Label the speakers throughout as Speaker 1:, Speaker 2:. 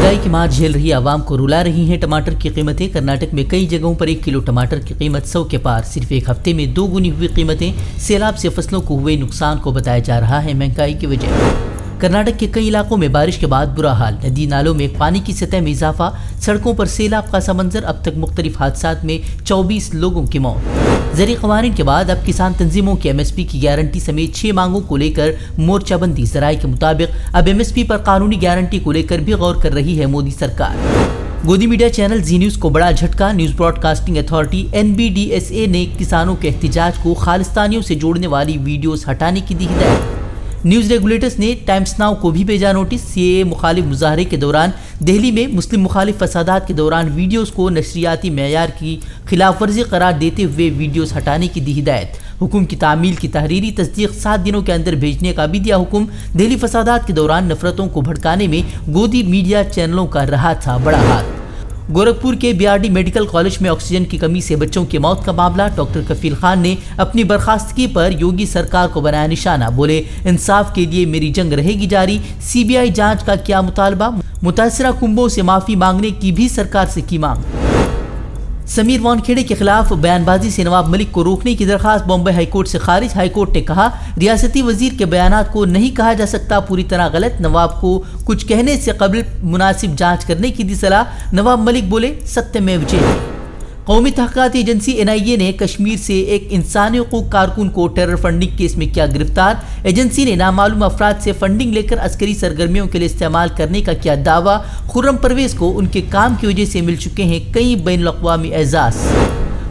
Speaker 1: महंगाई की मार झेल रही आवाम को रुला रही हैं टमाटर की कीमतें। कर्नाटक में कई जगहों पर 1 किलो टमाटर की कीमत 100 के पार। सिर्फ एक हफ्ते में 2 गुनी हुई कीमतें। सैलाब से फसलों को हुए नुकसान को बताया जा रहा है महंगाई की वजह। कर्नाटक के कई इलाकों में बारिश के बाद बुरा हाल। नदी नालों में पानी की सतह में इजाफा, सड़कों पर सैलाब का समंजर। अब तक मुख्तलिफ हादसात में 24 लोगों की मौत। ज़री क़वानीन के बाद अब किसान तंजीमों की MSP की गारंटी समेत 6 मांगों को लेकर मोर्चाबंदी। ज़राए के मुताबिक अब MSP पर कानूनी गारंटी को लेकर भी गौर कर रही है मोदी सरकार। गोदी मीडिया चैनल जी न्यूज़ को बड़ा झटका। न्यूज़ ब्रॉडकास्टिंग अथॉरिटी NBDSA ने किसानों के एहतिजाज को खालिस्तानियों से जोड़ने वाली वीडियोस हटाने की दी हिदायत। न्यूज़ रेगुलेटर्स ने टाइम्स नाउ को भी भेजा नोटिस। CAA मुखालिफ मुजाहरे के दौरान दिल्ली में मुस्लिम मुखालिफ फसादात के दौरान वीडियोस को नशरियाती मेयार की खिलाफ वर्जी करार देते हुए वीडियोस हटाने की दी हिदायत। हुक्म की तामील की तहरीरी तस्दीक 7 दिनों के अंदर भेजने का भी दिया हुक्म। दिल्ली फसादात के दौरान नफरतों को भड़काने में गोदी मीडिया चैनलों का रहा था बड़ा हाथ। गोरखपुर के BRD मेडिकल कॉलेज में ऑक्सीजन की कमी से बच्चों की मौत का मामला। डॉक्टर कफील खान ने अपनी बर्खास्तगी पर योगी सरकार को बनाया निशाना। बोले, इंसाफ के लिए मेरी जंग रहेगी जारी। CBI जांच का किया मुतालबा। मुतासरा कुंभों से माफी मांगने की भी सरकार से की मांग। समीर वानखेड़े के खिलाफ बयानबाजी से नवाब मलिक को रोकने की दरखास्त बॉम्बे हाईकोर्ट से खारिज। हाईकोर्ट ने कहा, रियासती वजीर के बयानात को नहीं कहा जा सकता पूरी तरह गलत। नवाब को कुछ कहने से कबल मुनासिब जांच करने की दी सलाह। नवाब मलिक बोले, सत्यमेव जयते। कौमी तहक़ीक़ाती एजेंसी NIA ने कश्मीर से एक इंसानी हकूक़ कारकुन को टेरर फंडिंग केस में किया गिरफ्तार। एजेंसी ने नामालूम अफराद से फंडिंग लेकर अस्करी सरगर्मियों के लिए इस्तेमाल करने का किया दावा। खुर्रम परवेज को उनके काम की वजह से मिल चुके हैं कई बैनुल-अक़वामी एजाज़।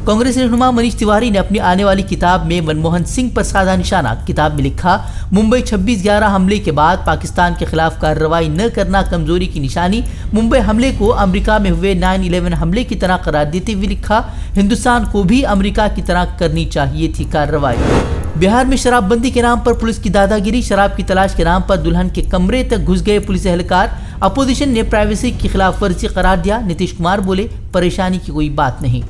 Speaker 1: कांग्रेस रहनुमा मनीष तिवारी ने अपनी आने वाली किताब में मनमोहन सिंह पर साधा निशाना। किताब में लिखा, मुंबई 26/11 हमले के बाद पाकिस्तान के खिलाफ कार्रवाई न करना कमजोरी की निशानी। मुंबई हमले को अमेरिका में हुए 9/11 हमले की तरह करार देते हुए लिखा, हिंदुस्तान को भी अमेरिका की तरह करनी चाहिए थी कार्रवाई। बिहार में शराबबंदी के नाम पर पुलिस की दादागिरी। शराब की तलाश के नाम पर दुल्हन के कमरे तक घुस गए पुलिस एहलकार। अपोजिशन ने प्राइवेसी की खिलाफ वर्जी करार दिया। नीतीश कुमार बोले, परेशानी की कोई बात नहीं।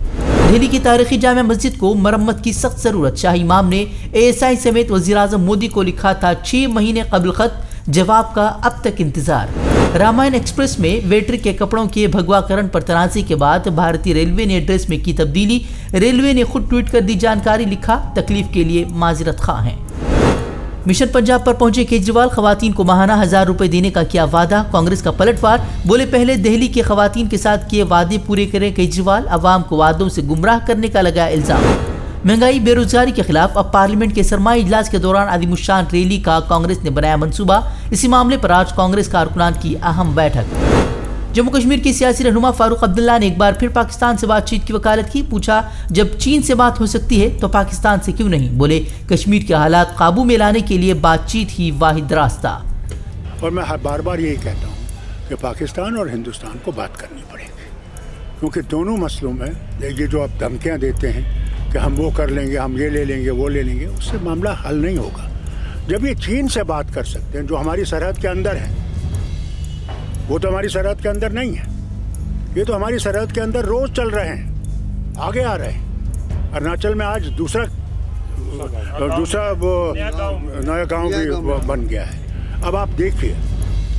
Speaker 1: दिल्ली की तारीखी जामा मस्जिद को मरम्मत की सख्त जरूरत। शाही इमाम ने ASI समेत वज़ीर-ए-आज़म मोदी को लिखा था 6 महीने कबल खत, जवाब का अब तक इंतजार। रामायण एक्सप्रेस में वेटर के कपड़ों के भगवाकरण पर तनाज़ी के बाद भारतीय रेलवे ने एड्रेस में की तब्दीली। रेलवे ने खुद ट्वीट कर दी जानकारी। लिखा, तकलीफ के लिए माजरत खा हैं। मिशन पंजाब पर पहुंचे केजरीवाल, खवातीन को माहाना 1000 रुपए देने का किया वादा। कांग्रेस का पलटवार। बोले, पहले दिल्ली के खवातीन के साथ किए वादे पूरे करें केजरीवाल। अवाम को वादों से गुमराह करने का लगाया इल्जाम। महंगाई बेरोजगारी के खिलाफ अब पार्लियामेंट के सरमाई इजलास के दौरान आदिमुशान रैली का कांग्रेस ने बनाया मंसूबा। इसी मामले पर आज कांग्रेस कारकुनान की अहम बैठक। जम्मू कश्मीर के सियासी रहनुमा फारूक अब्दुल्ला ने एक बार फिर पाकिस्तान से बातचीत की वकालत की। पूछा, जब चीन से बात हो सकती है तो पाकिस्तान से क्यों नहीं? बोले, कश्मीर के हालात काबू में लाने के लिए बातचीत ही वाहिद रास्ता।
Speaker 2: और मैं बार बार यही कहता हूँ कि पाकिस्तान और हिंदुस्तान को बात करनी पड़ेगी, क्योंकि दोनों मसलों में ये जो आप धमकियाँ देते हैं कि हम वो कर लेंगे, हम ये ले लेंगे, वो ले लेंगे, उससे मामला हल नहीं होगा। जब ये चीन से बात कर सकते हैं जो हमारी सरहद के अंदर है, वो तो हमारी सरहद के अंदर नहीं है। ये तो हमारी सरहद के अंदर रोज चल रहे हैं, आगे आ रहे हैं। अरुणाचल में आज दूसरा वो नया गांव भी बन गया है। अब आप देखिए,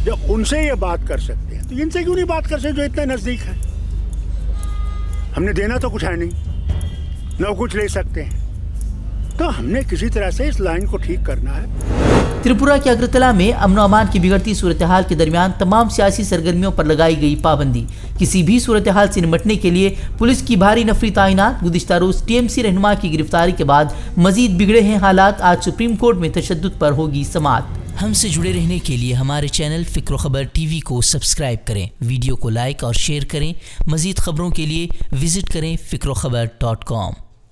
Speaker 2: जब उनसे ये बात कर सकते हैं तो इनसे क्यों नहीं बात कर सकते जो इतने नजदीक है? हमने देना तो कुछ है नहीं, न कुछ ले सकते हैं, तो हमने किसी तरह से इस लाइन को ठीक करना है।
Speaker 1: त्रिपुरा के अगरतला में अमन अमान की बिगड़ती सूरत हाल के दरमियान तमाम सियासी सरगर्मियों पर लगाई गई पाबंदी। किसी भी सूरत हाल से निपटने के लिए पुलिस की भारी नफरी तैनात। गुज़िश्ता रोज TMC रहनुमा की गिरफ्तारी के बाद मजीद बिगड़े हैं हालात। आज सुप्रीम कोर्ट में तशद्दुद पर होगी समाअत। हमसे जुड़े रहने के लिए हमारे चैनल फ़िक्र ख़बर TV को सब्सक्राइब करें, वीडियो को लाइक और शेयर करें। मजीद खबरों के लिए विजिट करें फ़िक्रखबर.com।